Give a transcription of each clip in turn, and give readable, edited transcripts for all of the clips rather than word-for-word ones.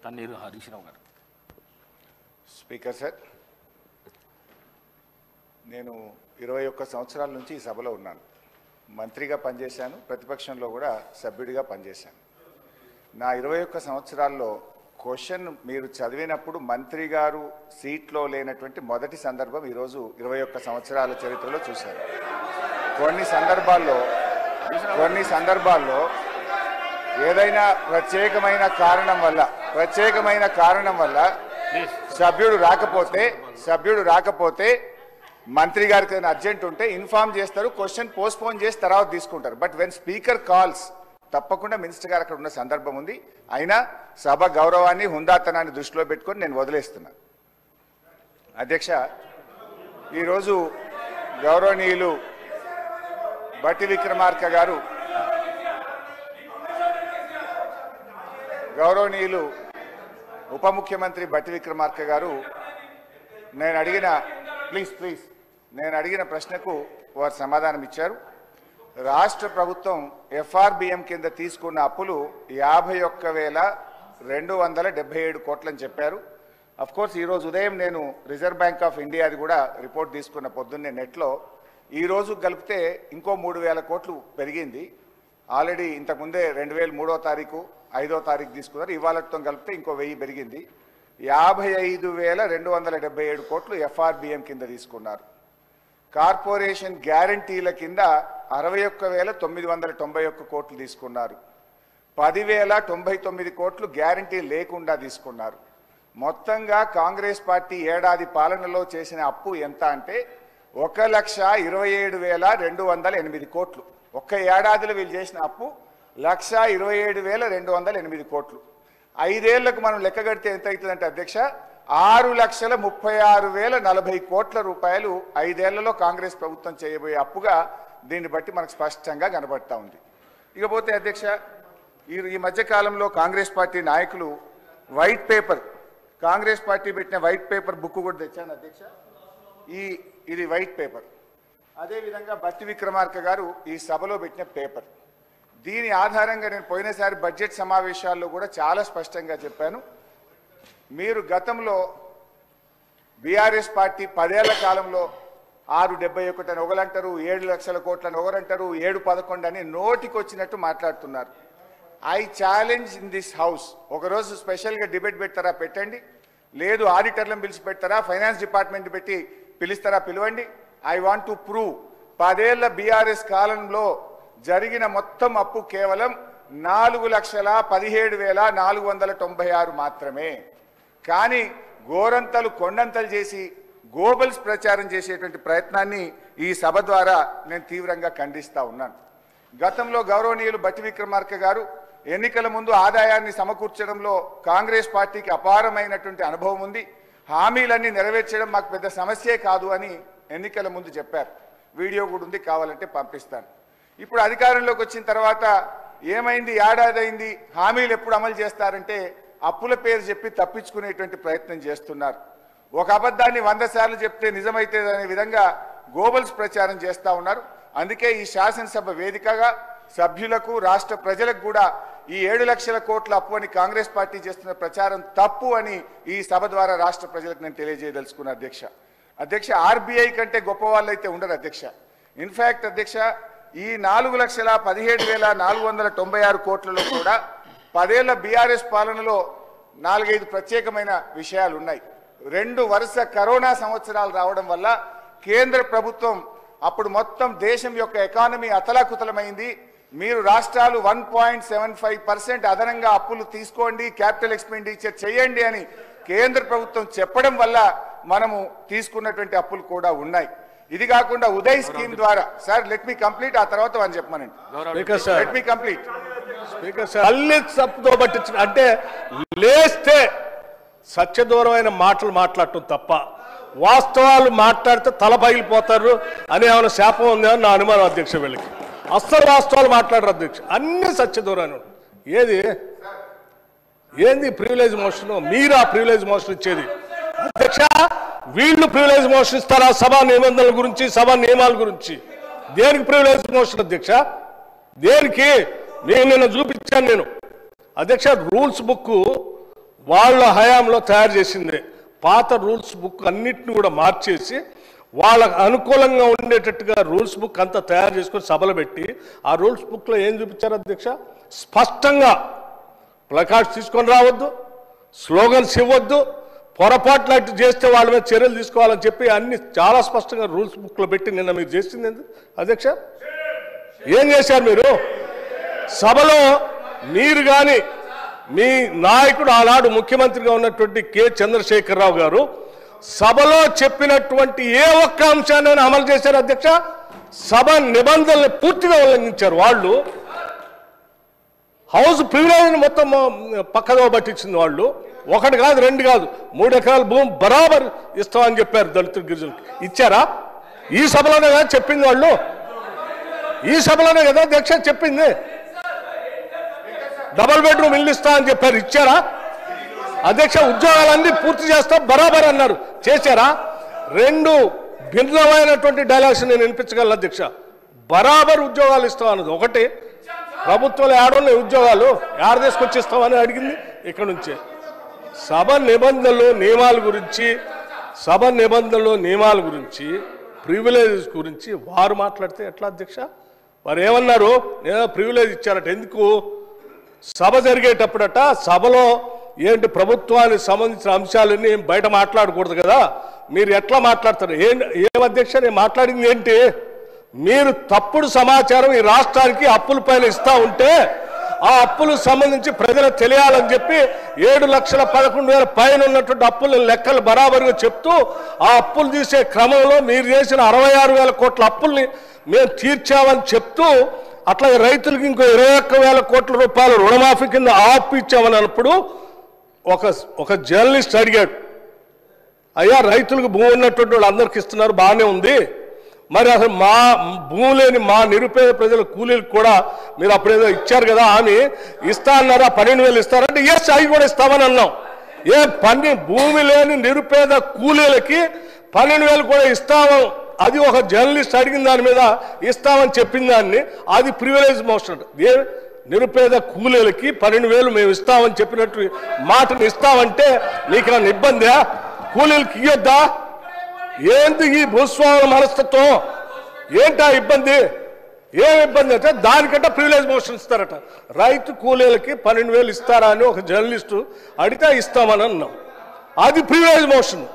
తన్నీరు హరీష్ రావు గారు. Speaker sir, నేను 21 సంవత్సరాల నుంచి ఈ సభలో ఉన్నాను. మంత్రిగా పనిచేశాను, ప్రతిపక్షంలో కూడా సభ్యుడిగా పనిచేశాను. నా 21 సంవత్సరాల్లో క్వశ్చన్ మీరు చదివినప్పుడు మంత్రి గారు సీట్లో లేనటువంటి మొదటి సందర్భం ఈరోజు 21 సంవత్సరాల చరిత్రలో చూశాను. కొన్ని సందర్భాల్లో ఏదైనా ప్రత్యేకమైన కారణం వల్ల సభ్యుడు రాకపోతే మంత్రి గారికి ఏదైనా అర్జెంట్ ఉంటే ఇన్ఫార్మ్ చేస్తారు, క్వశ్చన్ పోస్ట్పోన్ చేసి తర్వాత తీసుకుంటారు. బట్ వెన్ స్పీకర్ కాల్స్ తప్పకుండా మినిస్టర్ గారు అక్కడ ఉన్న సందర్భం ఉంది. అయినా సభ గౌరవాన్ని హుందాతనాన్ని దృష్టిలో పెట్టుకొని నేను వదిలేస్తున్నాను. అధ్యక్ష, ఈరోజు గౌరవనీయులు బట్టి విక్రమార్క గారు, గౌరవనీయులు ఉప ముఖ్యమంత్రి బట్టి విక్రమార్క గారు నేను అడిగిన ప్రశ్నకు వారు సమాధానం ఇచ్చారు. రాష్ట్ర ప్రభుత్వం ఎఫ్ఆర్బిఎం కింద తీసుకున్న అప్పులు 51,277 కోట్లని చెప్పారు. అఫ్ కోర్స్ ఈరోజు ఉదయం నేను రిజర్వ్ బ్యాంక్ ఆఫ్ ఇండియాది కూడా రిపోర్ట్ తీసుకున్న పొద్దున్నే నెట్లో. ఈరోజు కలిపితే ఇంకో 3,000 కోట్లు పెరిగింది. ఆల్రెడీ ఇంతకుముందే 2003వ తారీఖు 5వ తారీఖు తీసుకున్నారు. ఇవాళతో కలిపితే ఇంకో 1000 పెరిగింది. 55,277 కోట్లు ఎఫ్ఆర్బిఎం కింద తీసుకున్నారు. కార్పొరేషన్ గ్యారంటీల కింద 61,991 కోట్లు తీసుకున్నారు. 10,099 కోట్లు గ్యారంటీ లేకుండా తీసుకున్నారు. మొత్తంగా కాంగ్రెస్ పార్టీ ఏడాది పాలనలో చేసిన అప్పు ఎంత అంటే 1,27,208 కోట్లు. ఒక్క ఏడాదిలో వీళ్ళు చేసిన అప్పు 1,27,208 కోట్లు. 5 ఏళ్లకు మనం లెక్క కడితే ఎంత అవుతుందంటే అధ్యక్ష, 6,36,040 కోట్ల రూపాయలు 5 ఏళ్లలో కాంగ్రెస్ ప్రభుత్వం చేయబోయే అప్పుగా దీన్ని బట్టి మనకు స్పష్టంగా కనబడతా ఉంది. ఇకపోతే అధ్యక్ష, ఈ మధ్యకాలంలో కాంగ్రెస్ పార్టీ నాయకులు వైట్ పేపర్, కాంగ్రెస్ పార్టీ పెట్టిన వైట్ పేపర్ బుక్ కూడా తెచ్చాను అధ్యక్ష. ఇది వైట్ పేపర్. అదేవిధంగా బట్టి విక్రమార్క గారు ఈ సభలో పెట్టిన పేపర్. దీని ఆధారంగా నేను పోయినసారి బడ్జెట్ సమావేశాల్లో కూడా చాలా స్పష్టంగా చెప్పాను. మీరు గతంలో బీఆర్ఎస్ పార్టీ 10 ఏళ్ల కాలంలో 671 అని ఒకరంటారు, 7 లక్షల కోట్లని ఒకరంటారు, 711 అని నోటికి వచ్చినట్టు మాట్లాడుతున్నారు. I challenge in this house, ఒకరోజు స్పెషల్గా డిబేట్ పెడతారా పెట్టండి, లేదు ఆడిటర్లను పిలిచి పెడతారా, ఫైనాన్స్ డిపార్ట్మెంట్ పెట్టి పిలుస్తారా పిలవండి. ఐ వాంట్ టు ప్రూవ్ 10 ఏళ్ల బీఆర్ఎస్ కాలంలో జరిగిన మొత్తం అప్పు కేవలం 4,17,496 మాత్రమే. కానీ గోరంతలు కొండంతలు చేసి గోబల్స్ ప్రచారం చేసేటువంటి ప్రయత్నాన్ని ఈ సభ ద్వారా నేను తీవ్రంగా ఖండిస్తా ఉన్నాను. గతంలో గౌరవనీయులు బట్టి విక్రమార్క గారు ఎన్నికల ముందు ఆదాయాన్ని సమకూర్చడంలో కాంగ్రెస్ పార్టీకి అపారమైనటువంటి అనుభవం ఉంది, హామీలన్నీ నెరవేర్చడం మాకు పెద్ద సమస్యే కాదు అని ఎన్నికల ముందు చెప్పారు. వీడియో కూడా ఉంది, కావాలంటే పంపిస్తాను. ఇప్పుడు అధికారంలోకి వచ్చిన తర్వాత ఏమైంది, ఏడాది అయింది, హామీలు ఎప్పుడు అమలు చేస్తారంటే అప్పుల పేరు చెప్పి తప్పించుకునేటువంటి ప్రయత్నం చేస్తున్నారు. ఒక అబద్ధాన్ని 100 సార్లు చెప్తే నిజమైతే అనే విధంగా గోబల్స్ ప్రచారం చేస్తూ ఉన్నారు. అందుకే ఈ శాసనసభ వేదికగా సభ్యులకు రాష్ట్ర ప్రజలకు కూడా ఈ 7 లక్షల కోట్ల అప్పు అని కాంగ్రెస్ పార్టీ చేస్తున్న ప్రచారం తప్పు అని ఈ సభ ద్వారా రాష్ట్ర ప్రజలకు నేను తెలియజేయదలుచుకున్నా అధ్యక్ష. ఆర్బీఐ కంటే గొప్ప వాళ్ళు అయితే ఉండరు అధ్యక్ష. ఇన్ఫ్యాక్ట్ అధ్యక్ష, ఈ 4,17,496 కోట్లలో కూడా 10 ఏళ్ల బీఆర్ఎస్ పాలనలో 4-5 ప్రత్యేకమైన విషయాలు ఉన్నాయి. 2 వరుస కరోనా సంవత్సరాలు రావడం వల్ల కేంద్ర ప్రభుత్వం అప్పుడు మొత్తం దేశం యొక్క ఎకానమీ అతలాకుతలమైంది. మీరు రాష్ట్రాలు 1.75% అదనంగా అప్పులు తీసుకోండి, క్యాపిటల్ ఎక్స్పెండిచర్ చేయండి అని కేంద్ర ప్రభుత్వం చెప్పడం వల్ల మనము తీసుకున్నటువంటి అప్పులు కూడా ఉన్నాయి. ఇది కాకుండా ఉదయ్ స్కీమ్ ద్వారా, సార్ లెట్ మీ కంప్లీట్, ఆ తర్వాత అని చెప్పమనండి. Let me complete. అంటే లేస్తే సత్యదూరమైన మాటలు మాట్లాడటం తప్ప వాస్తవాలు మాట్లాడితే తల పగిలిపోతారు అని ఏమైనా శాపం ఉందని నా అనుమానం అధ్యక్ష. వీళ్ళకి అస్సలు వాస్తవాలు మాట్లాడరు అధ్యక్ష, అన్ని సత్యదూరాన్ని. ఏంది ప్రివిలేజ్ మోషన్? మీరు ఆ ప్రివిలేజ్ మోషన్ ఇచ్చేది అధ్యక్ష. వీళ్ళు ప్రివిలేజ్ మోషన్ ఇస్తారా సభా నిబంధనల గురించి, సభా నియమాల గురించి? దేనికి ప్రివిలేజ్ మోషన్ అధ్యక్ష? దేనికి? నేను నిన్న చూపించాను నేను అధ్యక్ష. రూల్స్ బుక్ వాళ్ళ హయాంలో తయారు చేసింది. పాత రూల్స్ బుక్ అన్నిటిని కూడా మార్చేసి వాళ్ళకు అనుకూలంగా ఉండేటట్టుగా రూల్స్ బుక్ అంతా తయారు చేసుకొని సభలు పెట్టి ఆ రూల్స్ బుక్లో ఏం చూపించారు అధ్యక్ష? స్పష్టంగా ప్లకార్డ్స్ తీసుకొని రావద్దు, స్లోగన్స్ ఇవ్వద్దు, పొరపాట్లు అట్టు చేస్తే వాళ్ళ మీద చర్యలు తీసుకోవాలని చెప్పి అన్ని చాలా స్పష్టంగా రూల్స్ బుక్లో పెట్టి నిన్న మీరు చేసింది ఎందుకు అధ్యక్ష? ఏం చేశారు మీరు? సభలో మీరు కానీ మీ నాయకుడు ఆనాడు ముఖ్యమంత్రిగా ఉన్నటువంటి కె చంద్రశేఖరరావు గారు సభలో చెప్పినటువంటి ఏ ఒక్క అంశాన్ని అమలు చేశారు అధ్యక్ష? సభ నిబంధనలు పూర్తిగా ఉల్లంఘించారు. వాళ్ళు హౌస్ ప్రివిలేజ్ మొత్తం పక్కదో పట్టించింది. వాళ్ళు ఒకటి కాదు, రెండు కాదు, 3 ఎకరాల భూమి బరాబర్ ఇస్తామని చెప్పారు దళితులు, గిరిజనులకు. ఇచ్చారా? ఈ సభలోనే కదా చెప్పింది వాళ్ళు. ఈ సభలోనే కదా అధ్యక్ష చెప్పింది. డబుల్ బెడ్రూమ్ ఇల్లు ఇస్తా అని చెప్పారు. ఇచ్చారా అధ్యక్ష? ఉద్యోగాలన్నీ పూర్తి చేస్తా బరాబర్ అన్నారు. చేశారా? 2 భిన్నమైనటువంటి డైలాగ్స్ నేను వినిపించగలను అధ్యక్ష. బరాబర్ ఉద్యోగాలు ఇస్తాం అన్నది ఒకటి, ప్రభుత్వంలో ఏడున్నాయి ఉద్యోగాలు యాడ తీసుకొచ్చిస్తామని అడిగింది ఇక్కడ నుంచే. సభ నిబంధనలు నియమాల గురించి ప్రివిలేజెస్ గురించి వారు మాట్లాడితే ఎట్లా అధ్యక్ష? వారు ఏమన్నారు? నేను ప్రివిలేజ్ ఇచ్చారట. ఎందుకు? సభ జరిగేటప్పుడట సభలో ఏంటి ప్రభుత్వానికి సంబంధించిన అంశాలన్నీ బయట మాట్లాడకూడదు కదా, మీరు ఎట్లా మాట్లాడతారు? ఏం అధ్యక్ష నేను మాట్లాడింది ఏంటి? మీరు తప్పుడు సమాచారం ఈ రాష్ట్రానికి అప్పుల పైన ఇస్తా ఉంటే ఆ అప్పులకు సంబంధించి ప్రజలకు తెలియాలని చెప్పి 7,11,000 పైన ఉన్నటువంటి అప్పుల లెక్కలు బరాబరుగా చెప్తూ ఆ అప్పులు తీసే క్రమంలో మీరు చేసిన 66,000 కోట్ల అప్పుల్ని మేము తీర్చామని చెప్తూ అట్లాగే రైతులకు ఇంకో 21,000 కోట్ల రూపాయలు రుణమాఫీ కింద ఆపు ఇచ్చామని అన్నప్పుడు ఒక జర్నలిస్ట్ అడిగాడు, అయ్యా రైతులకు భూమి ఉన్నటువంటి వాళ్ళు అందరికి ఇస్తున్నారు, బాగానే ఉంది, మరి అసలు మా భూమి లేని మా నిరుపేద ప్రజల కూలీలకు కూడా మీరు అప్పుడేదో ఇచ్చారు కదా అని ఇస్తా అన్నారా? 12,000 ఇస్తారంటే ఎస్ అవి కూడా ఇస్తామని అన్నాం. భూమి లేని నిరుపేద కూలీలకి 12,000 కూడా ఇస్తాము. అది ఒక జర్నలిస్ట్ అడిగిన దాని మీద ఇస్తామని చెప్పిన దాన్ని అది ప్రివిలేజ్ మోషన్. నిరుపేద కూలీలకి 12,000 మేము ఇస్తామని చెప్పినట్టు మాటను ఇస్తామంటే నీకేమైనా ఇబ్బందా? కూలీలకి ఇయ్యొద్దా? ఏంది ఈ భూస్వాముల మనస్తత్వం? ఏంటా ఇబ్బంది? ఏం ఇబ్బంది అంటే దానికంటే ప్రివిలేజ్ మోషన్ ఇస్తారట. రైతు కూలీలకి 12,000 ఇస్తారా అని ఒక జర్నలిస్టు అడిగితే ఇస్తామని అన్నాం. అది ప్రివిలేజ్ మోషన్.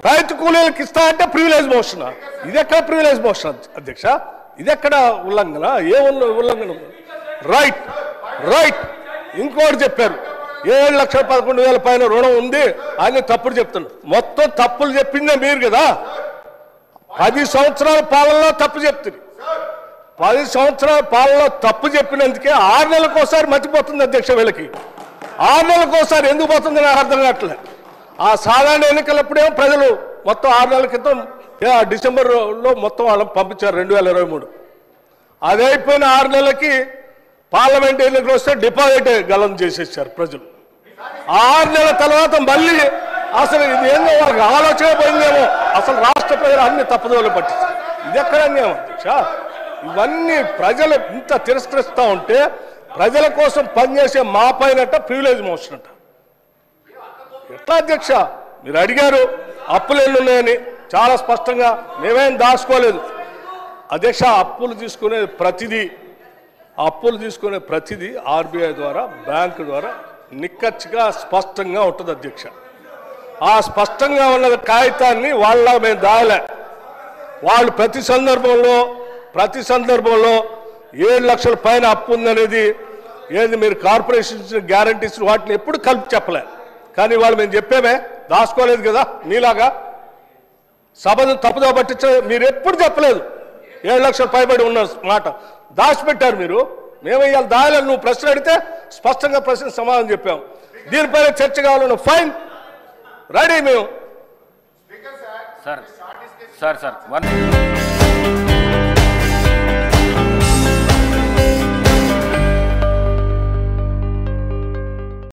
రైతు కూలీలకు ఇస్తా అంటే ప్రివిలేజ్ మోషన్. ఇది ఎక్కడ ప్రివిలేజ్ మోషన్ అధ్యక్ష? ఇది ఎక్కడ ఉల్లంఘన? ఏ ఉల్లంఘన? రైట్. ఇంకోటి చెప్పారు, 7,11,000 పైన రుణం ఉంది అని తప్పుడు చెప్తున్నారు. మొత్తం తప్పులు చెప్పిందే మీరు కదా. 10 సంవత్సరాల పాలనలో తప్పు చెప్తుంది. 10 సంవత్సరాల పాలనలో తప్పు చెప్పినందుకే 6 నెలలకోసారి మర్చిపోతుంది అధ్యక్ష. వీళ్ళకి 6 నెలలకోసారి ఎందుకు పోతుంది నాకు అర్థం కావట్లేదు. ఆ సాధారణ ఎన్నికలప్పుడేమో ప్రజలు మొత్తం 6 నెలల క్రితం డిసెంబర్లో మొత్తం వాళ్ళని పంపించారు 2023. అది అయిపోయిన 6 నెలలకి పార్లమెంట్ ఎన్నికలు వస్తే డిపాజిట్ గలం చేసేసారు ప్రజలు. 6 నెలల తర్వాత మళ్ళీ అసలు ఇది ఏందో వాళ్ళకి ఆలోచన పోయిందేమో, అసలు రాష్ట్ర ప్రజలు అన్ని తప్పుదోలు పట్టించారు. ఇది ఎక్కడ అన్యాయం అధ్యక్ష? ఇవన్నీ ప్రజలు ఇంత తిరస్కరిస్తూ ఉంటే ప్రజల కోసం పనిచేసే మా పైనట ప్రివిలేజ్ మోషన్ అంట. ఎట్లా అధ్యక్ష? మీరు అడిగారు అప్పులు ఎన్ని ఉన్నాయని, చాలా స్పష్టంగా మేమేం దాచుకోలేదు అధ్యక్ష. అప్పులు తీసుకునే ప్రతిదీ ఆర్బీఐ ద్వారా బ్యాంకు ద్వారా నిక్కచ్చిగా స్పష్టంగా ఉంటుంది అధ్యక్ష. ఆ స్పష్టంగా ఉన్న కాగితాన్ని వాళ్ళ మేము దాయలే. వాళ్ళు ప్రతి సందర్భంలో 7 లక్షల పైన అప్పు ఉందనేది ఏది మీరు కార్పొరేషన్ ఇచ్చిన గ్యారంటీస్ వాటిని ఎప్పుడు కలిపి చెప్పలే. కానీ వాళ్ళు మేము చెప్పేమే, దాచుకోలేదు కదా. మీలాగా సభను తప్పుదో పట్టించ మీరు ఎప్పుడు చెప్పలేదు. 7 లక్షల పైబడి ఉన్న మాట దాచిపెట్టారు మీరు. మేము ఇవాళ దాయాలని నువ్వు ప్రశ్న అడిగితే స్పష్టంగా ప్రశ్న సమాధానం చెప్పాం. దీనిపైన చర్చ కావాలన్నా ఫైన్, రెడీ మేము. సార్